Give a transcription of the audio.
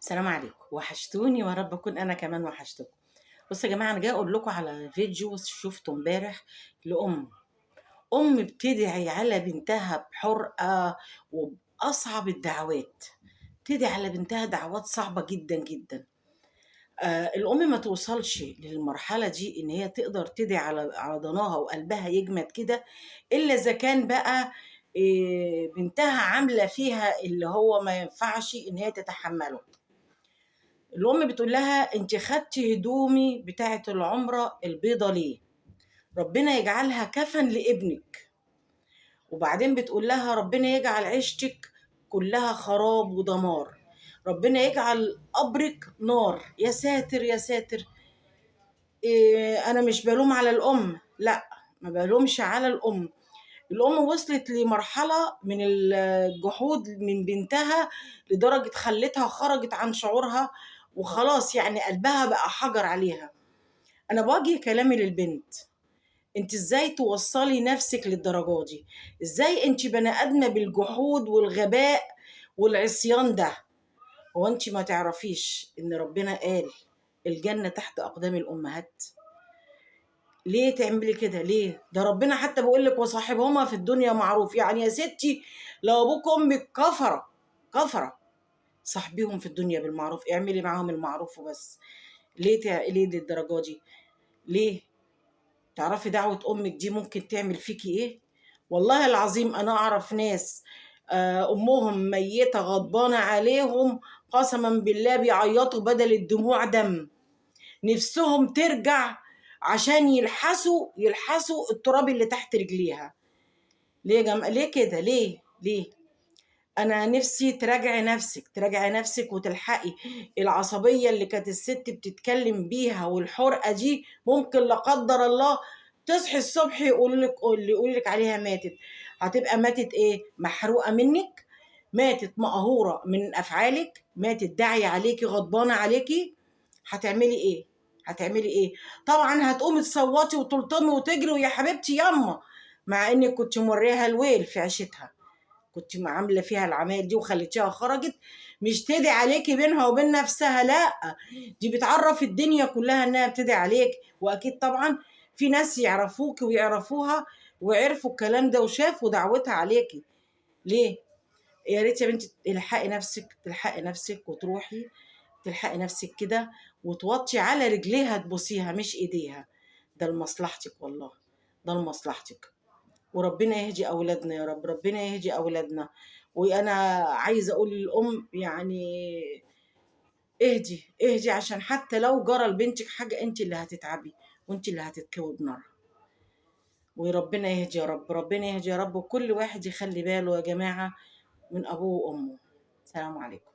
السلام عليكم، وحشتوني ويا رب اكون انا كمان وحشتكم. بصوا يا جماعه، انا جايه اقول لكم على فيديو شفته امبارح ام بتدعي على بنتها بحرقه وباصعب الدعوات. تدعي على بنتها دعوات صعبه جدا جدا. الام ما توصلش للمرحله دي ان هي تقدر تدعي على ضناها وقلبها يجمد كده، الا اذا كان بقى بنتها عامله فيها اللي هو ما ينفعش ان هي تتحمله. الأم بتقول لها أنت خدتي هدومي بتاعة العمرة البيضة ليه؟ ربنا يجعلها كفن لابنك. وبعدين بتقول لها ربنا يجعل عيشتك كلها خراب ودمار، ربنا يجعل قبرك نار. يا ساتر يا ساتر. أنا مش بلوم على الأم، لا، ما بلومش على الأم. الأم وصلت لمرحلة من الجحود من بنتها لدرجة خلتها خرجت عن شعورها، وخلاص يعني قلبها بقى حجر عليها. أنا بوجه كلامي للبنت، انت ازاي توصلي نفسك للدرجة دي؟ ازاي انت بني آدمة بالجحود والغباء والعصيان ده؟ هو انت ما تعرفيش ان ربنا قال الجنة تحت أقدام الأمهات؟ ليه تعملي كده؟ ليه؟ ده ربنا حتى بيقول لك وصاحبهما في الدنيا معروف. يعني يا ستي لو ابوك وامك كفره صاحبيهم في الدنيا بالمعروف، اعملي معاهم المعروف وبس. ليه للدرجه دي؟ ليه؟ تعرفي دعوه امك دي ممكن تعمل فيكي ايه؟ والله العظيم انا اعرف ناس امهم ميته غضبانه عليهم، قسما بالله بيعيطوا بدل الدموع دم، نفسهم ترجع عشان يلحسوا التراب اللي تحت رجليها. ليه يا جماعة؟ ليه كده؟ ليه؟ انا نفسي تراجعي نفسك وتلحقي. العصبية اللي كانت الست بتتكلم بيها والحرقة دي ممكن لا قدر الله تصحي الصبح يقول لك عليها ماتت. هتبقى ماتت ايه؟ محروقة منك، ماتت مقهورة من افعالك، ماتت داعية عليكي غضبانة عليكي. هتعملي ايه؟ هتعملي ايه؟ طبعا هتقومي تصوتي وتلطمي وتجري ويا حبيبتي ياما، مع انك كنت موريها الويل في عيشتها، كنت عامله فيها العمايل دي وخليتيها خرجت. مش تدعي عليكي بينها وبين نفسها، لا، دي بتعرف الدنيا كلها انها بتدعي عليك. واكيد طبعا في ناس يعرفوك ويعرفوها وعرفوا الكلام ده وشافوا دعوتها عليكي. ليه؟ يا ريت يا بنتي تلحقي نفسك وتروحي تلحقي نفسك كده وتوطي على رجليها تبوسيها مش ايديها. ده لمصلحتك والله، ده لمصلحتك. وربنا يهدي اولادنا يا رب، ربنا يهدي اولادنا. وانا عايزه اقول للام يعني اهدي عشان حتى لو جرى لبنتك حاجه انت اللي هتتعبي وانت اللي هتتكوي بنار. وربنا يهدي يا رب، ربنا يهدي يا رب، وكل واحد يخلي باله يا جماعه من ابوه وامه. سلام عليكم.